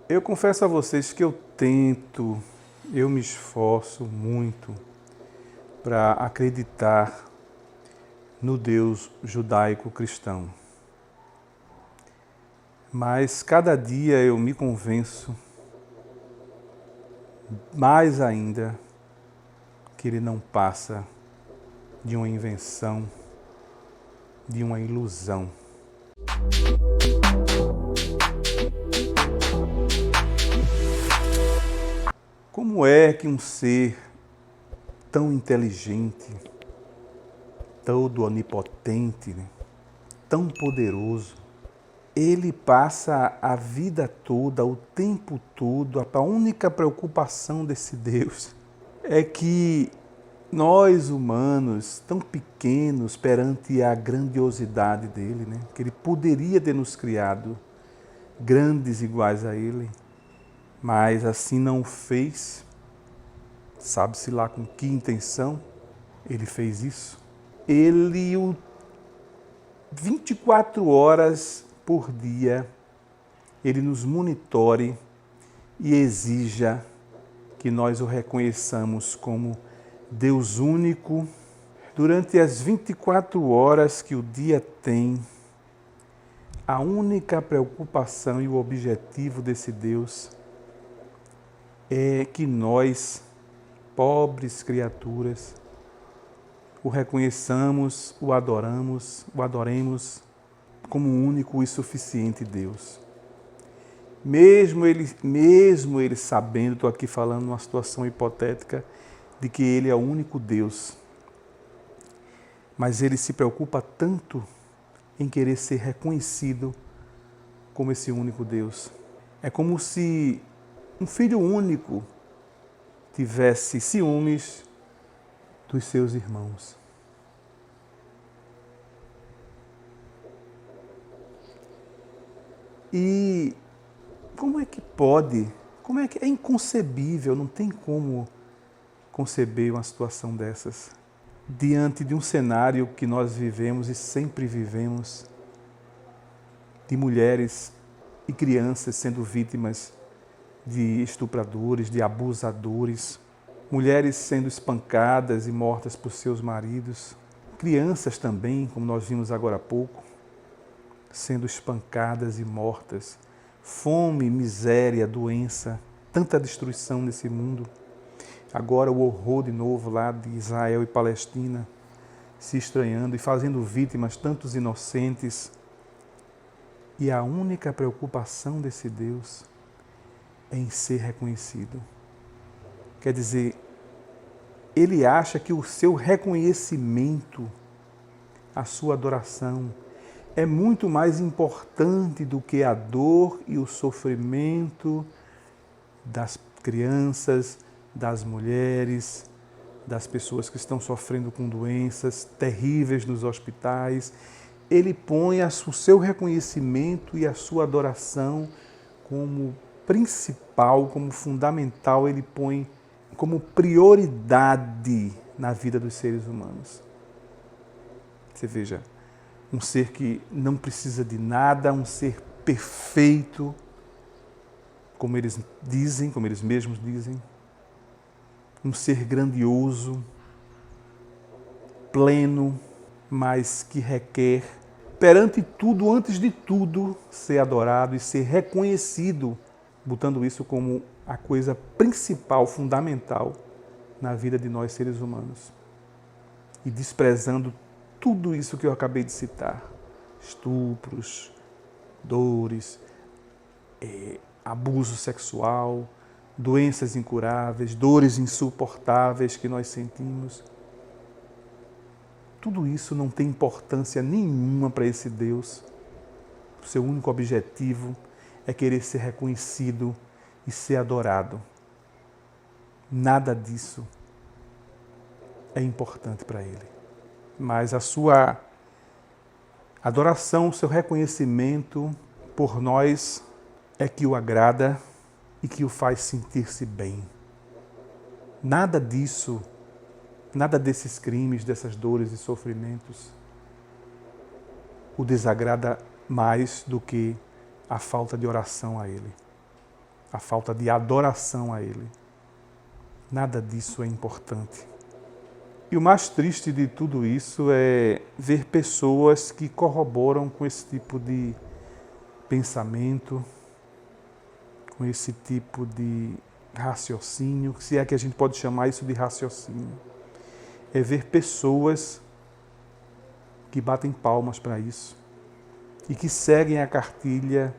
Eu confesso a vocês que eu me esforço muito para acreditar no Deus judaico-cristão. Mas cada dia eu me convenço mais ainda que ele não passa de uma invenção, de uma ilusão. Como é que um ser tão inteligente, todo onipotente, tão poderoso, ele passa a vida toda, o tempo todo, a única preocupação desse Deus é que nós humanos, tão pequenos perante a grandiosidade dele, que ele poderia ter nos criado grandes iguais a ele, mas assim não o fez. Sabe-se lá com que intenção ele fez isso? Ele, 24 horas por dia, ele nos monitore e exija que nós o reconheçamos como Deus único. Durante as 24 horas que o dia tem, a única preocupação e o objetivo desse Deus é que nós, pobres criaturas, o reconheçamos, o adoremos como o único e suficiente Deus. Mesmo ele sabendo, estou aqui falando numa situação hipotética, de que ele é o único Deus, mas ele se preocupa tanto em querer ser reconhecido como esse único Deus. É como se um filho único tivesse ciúmes dos seus irmãos. E como é que pode? Como é que é inconcebível, não tem como conceber uma situação dessas. Diante de um cenário que nós vivemos e sempre vivemos, de mulheres e crianças sendo vítimas de estupradores, de abusadores, mulheres sendo espancadas e mortas por seus maridos, crianças também, como nós vimos agora há pouco, sendo espancadas e mortas, fome, miséria, doença, tanta destruição nesse mundo. Agora o horror de novo lá de Israel e Palestina, se estranhando e fazendo vítimas tantos inocentes. E a única preocupação desse Deus é em ser reconhecido. Quer dizer, ele acha que o seu reconhecimento, a sua adoração, é muito mais importante do que a dor e o sofrimento das crianças, das mulheres, das pessoas que estão sofrendo com doenças terríveis nos hospitais. Ele põe o seu reconhecimento e a sua adoração como principal, como fundamental, ele põe como prioridade na vida dos seres humanos. Você veja, um ser que não precisa de nada, um ser perfeito, como eles dizem, como eles mesmos dizem, um ser grandioso, pleno, mas que requer, perante tudo, antes de tudo, ser adorado e ser reconhecido, botando isso como a coisa principal, fundamental na vida de nós seres humanos. E desprezando tudo isso que eu acabei de citar, estupros, dores, abuso sexual, doenças incuráveis, dores insuportáveis que nós sentimos. Tudo isso não tem importância nenhuma para esse Deus. O seu único objetivo é querer ser reconhecido e ser adorado. Nada disso é importante para ele. Mas a sua adoração, o seu reconhecimento por nós é que o agrada e que o faz sentir-se bem. Nada disso, nada desses crimes, dessas dores e sofrimentos o desagrada mais do que a falta de oração a Ele, a falta de adoração a Ele. Nada disso é importante. E o mais triste de tudo isso é ver pessoas que corroboram com esse tipo de pensamento, com esse tipo de raciocínio, se é que a gente pode chamar isso de raciocínio. É ver pessoas que batem palmas para isso e que seguem a cartilha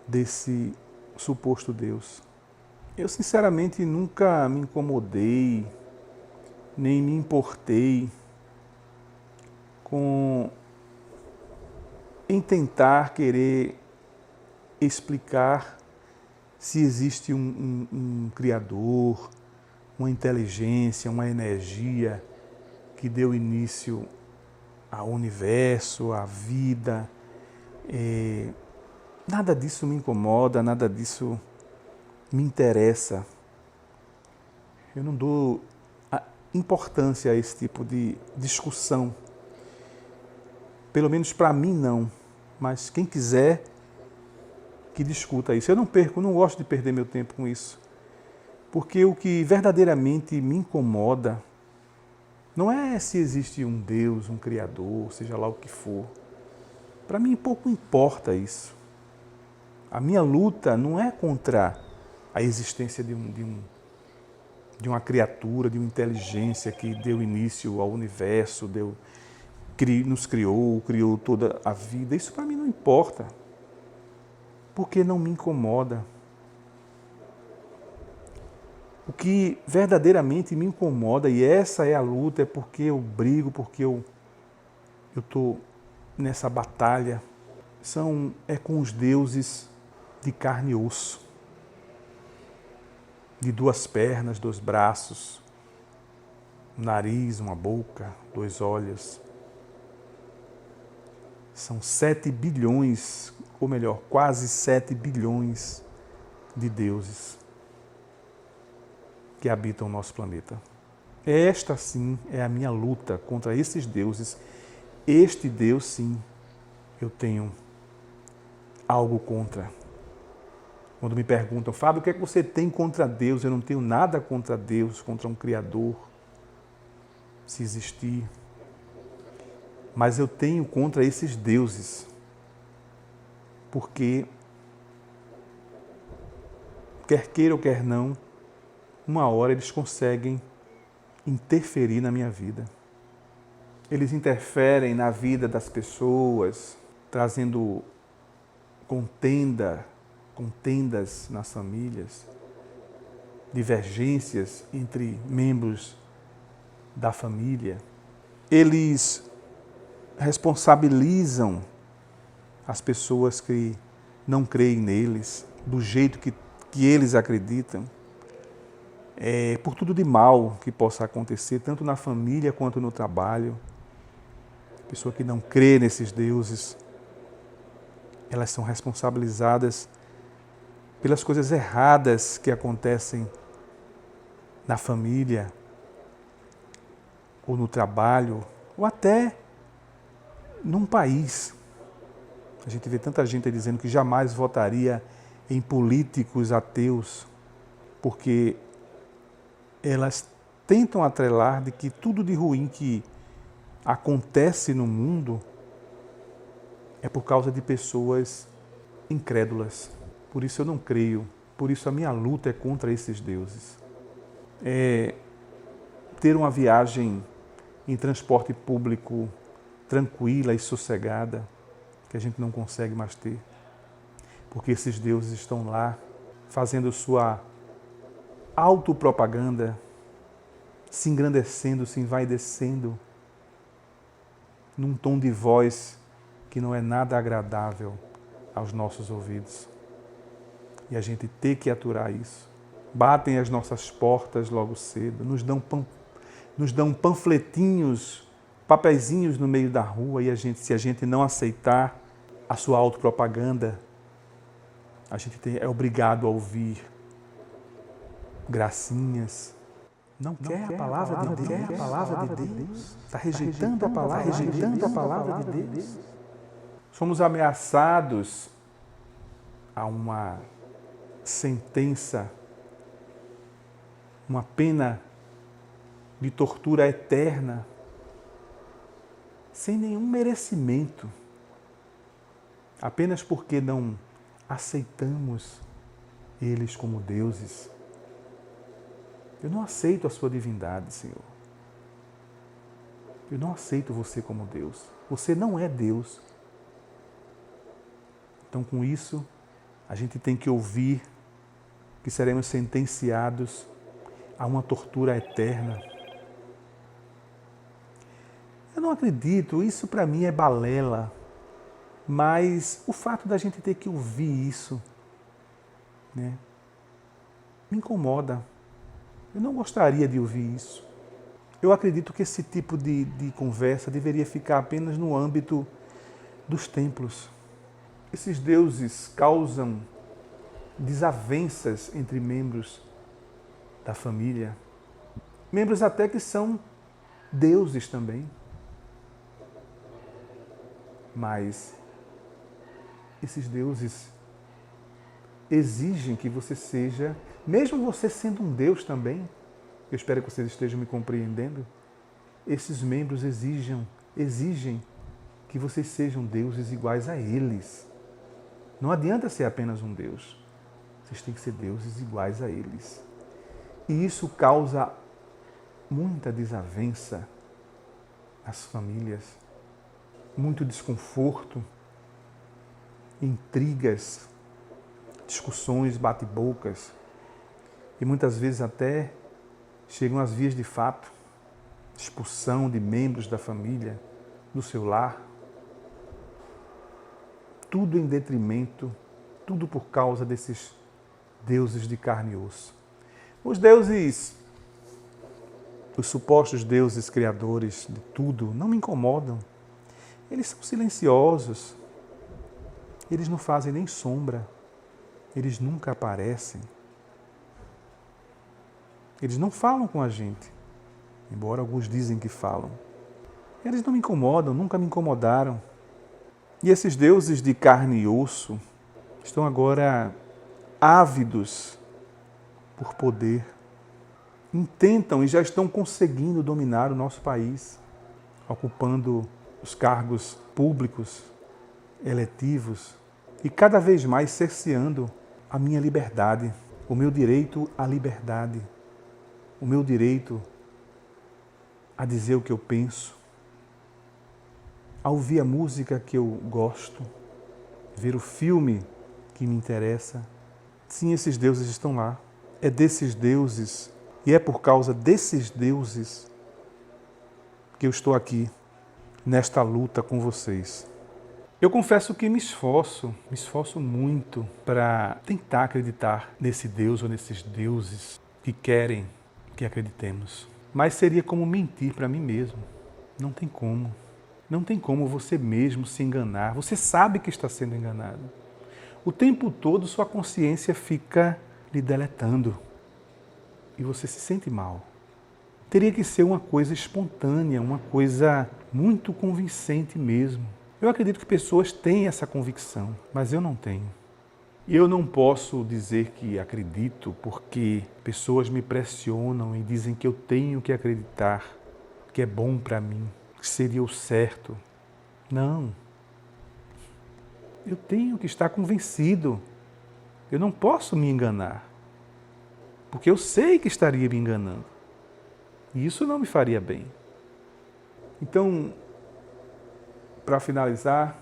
desse suposto Deus. Eu, sinceramente, nunca me incomodei, nem me importei em tentar querer explicar se existe um Criador, uma inteligência, uma energia que deu início ao universo, à vida. Nada disso me incomoda, nada disso me interessa. Eu não dou importância a esse tipo de discussão. Pelo menos para mim não, mas quem quiser que discuta isso. Eu não gosto de perder meu tempo com isso. Porque o que verdadeiramente me incomoda não é se existe um Deus, um Criador, seja lá o que for. Para mim pouco importa isso. A minha luta não é contra a existência de uma criatura, de uma inteligência que deu início ao universo, nos criou toda a vida. Isso para mim não importa, porque não me incomoda. O que verdadeiramente me incomoda, e essa é a luta, é porque eu brigo, porque eu estou nessa batalha, é com os deuses de carne e osso, de 2 pernas, 2 braços, um nariz, uma boca, 2 olhos. São 7 bilhões, ou melhor, quase 7 bilhões de deuses que habitam o nosso planeta. Esta, sim, é a minha luta contra esses deuses. Este Deus, sim, eu tenho algo contra. Quando me perguntam, Fábio, o que é que você tem contra Deus? Eu não tenho nada contra Deus, contra um Criador, se existir. Mas eu tenho contra esses deuses, porque, quer queira ou quer não, uma hora eles conseguem interferir na minha vida. Eles interferem na vida das pessoas, trazendo contendas nas famílias, divergências entre membros da família. Eles responsabilizam as pessoas que não creem neles, do jeito que eles acreditam, por tudo de mal que possa acontecer, tanto na família quanto no trabalho. Pessoa que não crê nesses deuses, elas são responsabilizadas pelas coisas erradas que acontecem na família, ou no trabalho, ou até num país. A gente vê tanta gente dizendo que jamais votaria em políticos ateus, porque elas tentam atrelar de que tudo de ruim que acontece no mundo é por causa de pessoas incrédulas. Por isso eu não creio, por isso a minha luta é contra esses deuses. Ter uma viagem em transporte público tranquila e sossegada, que a gente não consegue mais ter, porque esses deuses estão lá fazendo sua autopropaganda, se engrandecendo, se envaidecendo, num tom de voz que não é nada agradável aos nossos ouvidos. E a gente tem que aturar isso. Batem as nossas portas logo cedo, nos dão panfletinhos, papeizinhos no meio da rua, e se a gente não aceitar a sua autopropaganda, a gente é obrigado a ouvir gracinhas. Não quer a palavra de Deus? Está rejeitando a palavra de Deus? Somos ameaçados a uma sentença, uma pena de tortura eterna, sem nenhum merecimento, apenas porque não aceitamos eles como deuses. Eu não aceito a sua divindade, Senhor. Eu não aceito você como Deus. Você não é Deus. Então, com isso, a gente tem que ouvir que seremos sentenciados a uma tortura eterna. Eu não acredito, isso para mim é balela, mas o fato da gente ter que ouvir isso, né, me incomoda. Eu não gostaria de ouvir isso. Eu acredito que esse tipo de conversa deveria ficar apenas no âmbito dos templos. Esses deuses causam desavenças entre membros da família, membros até que são deuses também. Mas esses deuses exigem que você seja, mesmo você sendo um Deus também, eu espero que vocês estejam me compreendendo, esses membros exigem que vocês sejam deuses iguais a eles. Não adianta ser apenas um Deus. Vocês têm que ser deuses iguais a eles. E isso causa muita desavença nas famílias, muito desconforto, intrigas, discussões, bate-bocas, e muitas vezes até chegam às vias de fato, expulsão de membros da família, do seu lar. Tudo em detrimento, tudo por causa desses deuses de carne e osso. Os deuses, os supostos deuses criadores de tudo, não me incomodam. Eles são silenciosos, eles não fazem nem sombra, eles nunca aparecem. Eles não falam com a gente, embora alguns dizem que falam. Eles não me incomodam, nunca me incomodaram. E esses deuses de carne e osso estão agora ávidos por poder. Intentam e já estão conseguindo dominar o nosso país, ocupando os cargos públicos, eletivos e cada vez mais cerceando a minha liberdade, o meu direito à liberdade, o meu direito a dizer o que eu penso, a ouvir a música que eu gosto, ver o filme que me interessa. Sim, esses deuses estão lá. É desses deuses e é por causa desses deuses que eu estou aqui nesta luta com vocês. Eu confesso que me esforço muito para tentar acreditar nesse Deus ou nesses deuses que querem que acreditemos. Mas seria como mentir para mim mesmo. Não tem como. Não tem como você mesmo se enganar. Você sabe que está sendo enganado. O tempo todo sua consciência fica lhe deletando. E você se sente mal. Teria que ser uma coisa espontânea, uma coisa muito convincente mesmo. Eu acredito que pessoas têm essa convicção, mas eu não tenho. E eu não posso dizer que acredito porque pessoas me pressionam e dizem que eu tenho que acreditar, que é bom para mim, que seria o certo. Não. Eu tenho que estar convencido. Eu não posso me enganar, porque eu sei que estaria me enganando. E isso não me faria bem. Então, para finalizar,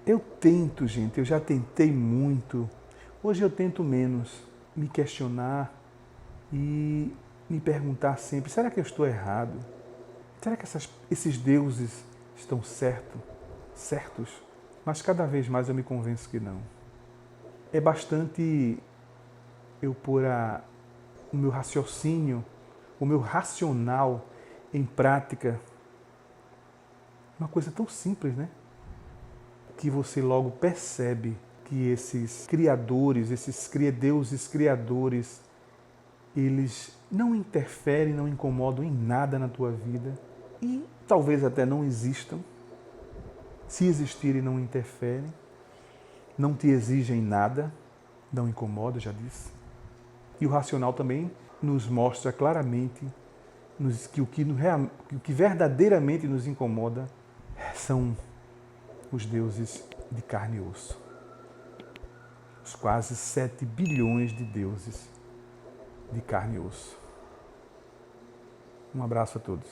eu tento, gente, eu já tentei muito. Hoje eu tento menos me questionar e me perguntar sempre, será que eu estou errado? Será que esses deuses estão certos? Mas cada vez mais eu me convenço que não. É bastante eu pôr o meu raciocínio, o meu racional em prática. Uma coisa tão simples, né? Que você logo percebe que esses criadores, esses deuses criadores, eles não interferem, não incomodam em nada na tua vida e talvez até não existam. Se existirem, não interferem, não te exigem nada, não incomoda, já disse. E o racional também nos mostra claramente que o que verdadeiramente nos incomoda são os deuses de carne e osso. Os quase 7 bilhões de deuses de carne e osso. Um abraço a todos.